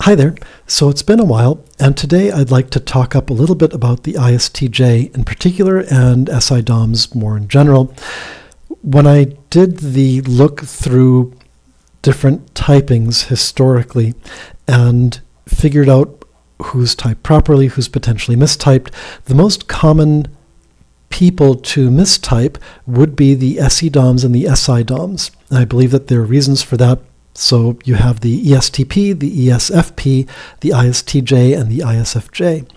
Hi there. So it's been a while, and today I'd like to talk up a little bit about the ISTJ in particular and SI DOMs more in general. When I did the look through different typings historically and figured out who's typed properly, who's potentially mistyped, the most common people to mistype would be the SE DOMs and the SI DOMs. And I believe that there are reasons for that. So you have the ESTP, the ESFP, the ISTJ, and the ISFJ.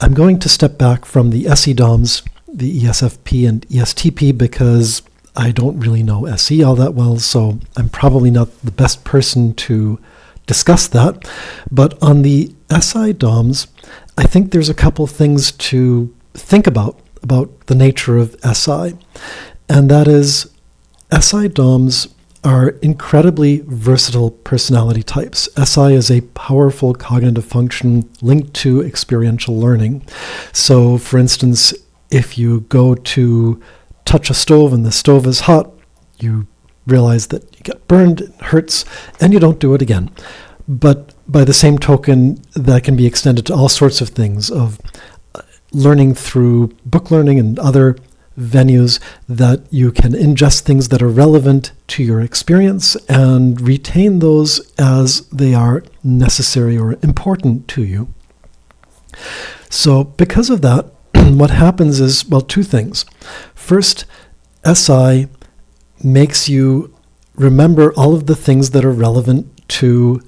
I'm going to step back from the SE DOMs, the ESFP and ESTP, because I don't really know SE all that well, so I'm probably not the best person to discuss that. But on the SI DOMs, I think there's a couple things to think about the nature of SI. And that is, SI DOMs are incredibly versatile personality types. SI is a powerful cognitive function linked to experiential learning. So, for instance, if you go to touch a stove and the stove is hot, you realize that you get burned, it hurts, and you don't do it again. But by the same token, that can be extended to all sorts of things, of learning through book learning and other venues, that you can ingest things that are relevant to your experience and retain those as they are necessary or important to you. So because of that, what happens is, well, two things. First, SI makes you remember all of the things that are relevant to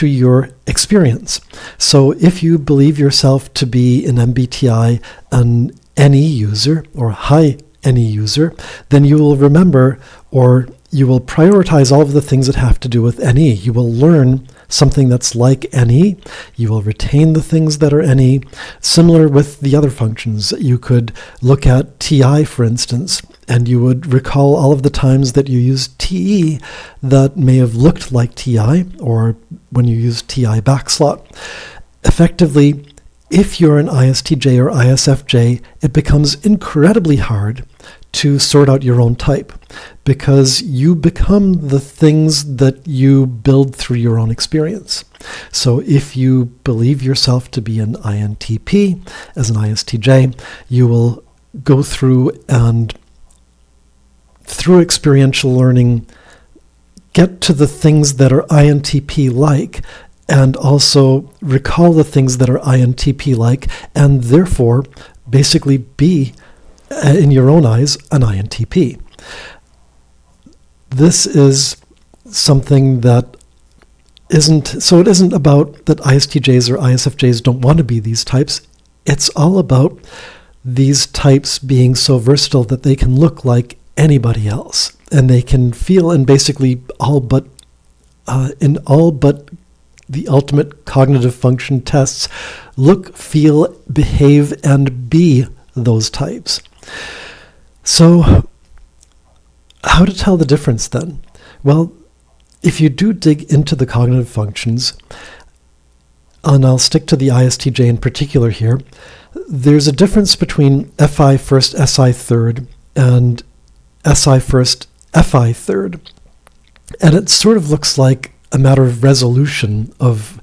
your experience. So if you believe yourself to be an MBTI, an NE user or high NE user, then you will remember, or you will prioritize all of the things that have to do with NE. You will learn something that's like NE. You will retain the things that are NE. Similar with the other functions. You could look at TI, for instance, and you would recall all of the times that you used TE that may have looked like TI, or when you used TI backslot. Effectively, if you're an ISTJ or ISFJ, it becomes incredibly hard to sort out your own type, because you become the things that you build through your own experience. So if you believe yourself to be an INTP as an ISTJ, you will go through and through experiential learning get to the things that are INTP-like, and also recall the things that are INTP-like, and therefore basically be, in your own eyes, an INTP. This is something that it isn't about that ISTJs or ISFJs don't want to be these types. It's all about these types being so versatile that they can look like anybody else, and they can feel in basically all but the ultimate cognitive function tests, look, feel, behave, and be those types. So, how to tell the difference then? Well, if you do dig into the cognitive functions, and I'll stick to the ISTJ in particular here, there's a difference between FI first, SI third, and SI first, FI third. And it sort of looks like a matter of resolution, of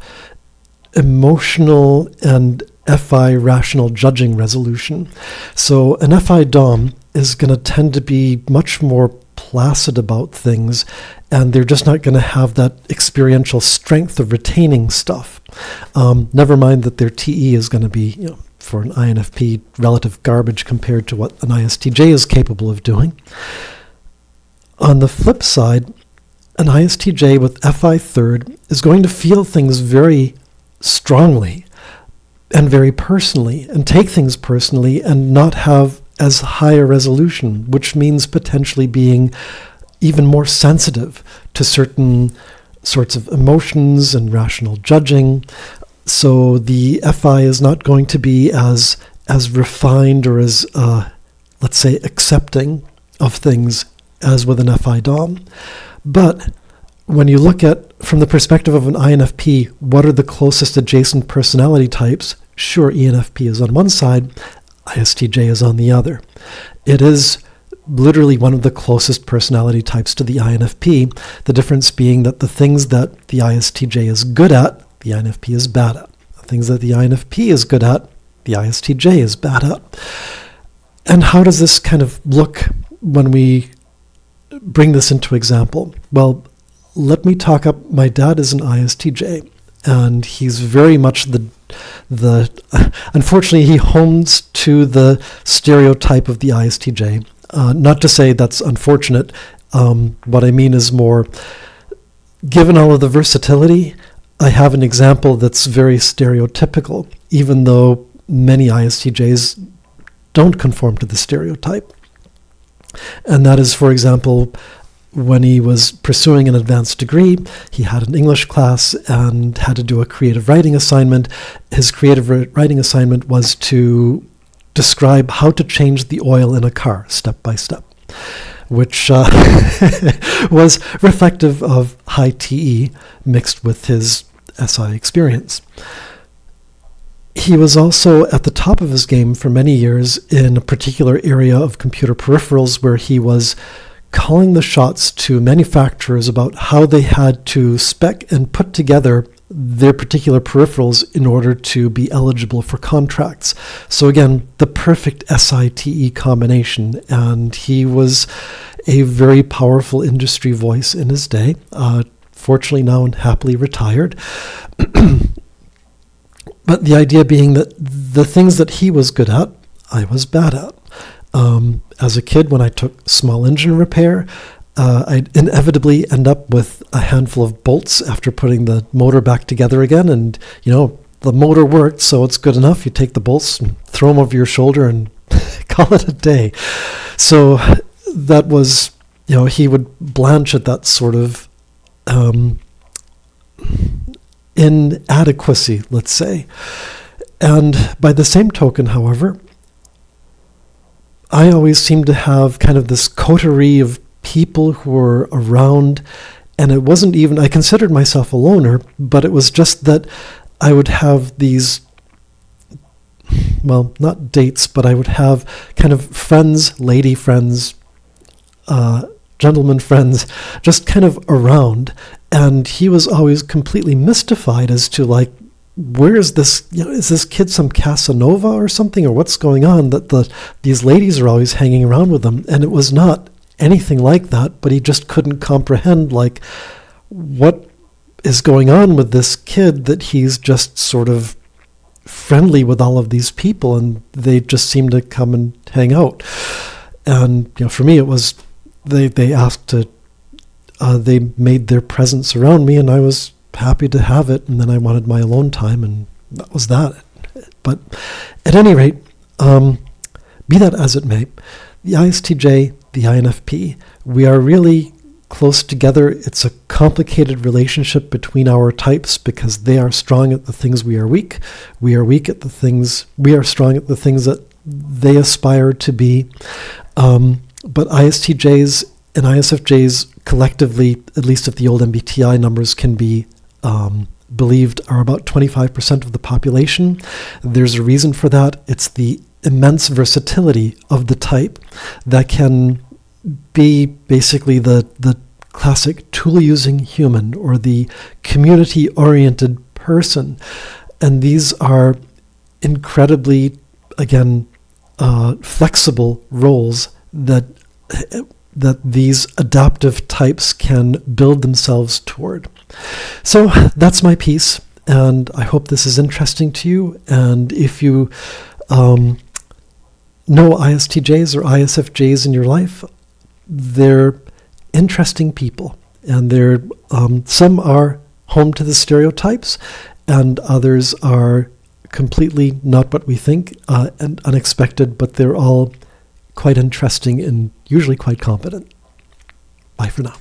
emotional and FI rational judging resolution. So an FI DOM is going to tend to be much more placid about things, and they're just not going to have that experiential strength of retaining stuff. Never mind that their TE is going to be, for an INFP, relative garbage compared to what an ISTJ is capable of doing. On the flip side, an ISTJ with FI third is going to feel things very strongly and very personally, and take things personally, and not have as high a resolution, which means potentially being even more sensitive to certain sorts of emotions and rational judging. So the FI is not going to be as refined or as, let's say, accepting of things as with an FI DOM. But when you look at, from the perspective of an INFP, what are the closest adjacent personality types? Sure, ENFP is on one side, ISTJ is on the other. It is literally one of the closest personality types to the INFP, the difference being that the things that the ISTJ is good at, the INFP is bad at. The things that the INFP is good at, the ISTJ is bad at. And how does this kind of look when we bring this into example? Well, let me talk up. My dad is an ISTJ, and he's very much the unfortunately, he hones to the stereotype of the ISTJ. Not to say that's unfortunate. What I mean is more, given all of the versatility, I have an example that's very stereotypical, even though many ISTJs don't conform to the stereotype. And that is, for example, when he was pursuing an advanced degree, he had an English class and had to do a creative writing assignment. His creative writing assignment was to describe how to change the oil in a car step by step, which was reflective of high TE mixed with his SI experience. He was also at the top of his game for many years in a particular area of computer peripherals where he was calling the shots to manufacturers about how they had to spec and put together their particular peripherals in order to be eligible for contracts. So again, the perfect SITE combination, and he was a very powerful industry voice in his day, fortunately now and happily retired. But the idea being that the things that he was good at, I was bad at. As a kid, when I took small engine repair, I'd inevitably end up with a handful of bolts after putting the motor back together again. And, the motor worked, so it's good enough. You take the bolts and throw them over your shoulder and call it a day. So that was, he would blanch at that sort of inadequacy, let's say. And by the same token, however, I always seemed to have kind of this coterie of people who were around, and it wasn't even, I considered myself a loner, but it was just that I would have these, well, not dates, but I would have kind of friends, lady friends, gentleman friends, just kind of around. And he was always completely mystified as to, like, where is this, is this kid some Casanova or something, or what's going on that these ladies are always hanging around with him? And it was not anything like that, but he just couldn't comprehend, like, what is going on with this kid that he's just sort of friendly with all of these people and they just seem to come and hang out. And, for me, it was, they asked to, they made their presence around me, and I was happy to have it, and then I wanted my alone time, and that was that. But at any rate, be that as it may, the ISTJ, the INFP, we are really close together. It's a complicated relationship between our types because they are strong at the things we are weak. We are weak at the things, we are strong at the things that they aspire to be. But ISTJs and ISFJs collectively, at least if the old MBTI numbers can be believed, are about 25% of the population. There's a reason for that. It's the immense versatility of the type that can be basically the classic tool-using human or the community-oriented person. And these are incredibly, again, flexible roles that these adaptive types can build themselves toward. So that's my piece, and I hope this is interesting to you. And if you know ISTJs or ISFJs in your life, they're interesting people, and they're some are home to the stereotypes, and others are completely not what we think and unexpected, but they're all quite interesting and usually quite competent. Bye for now.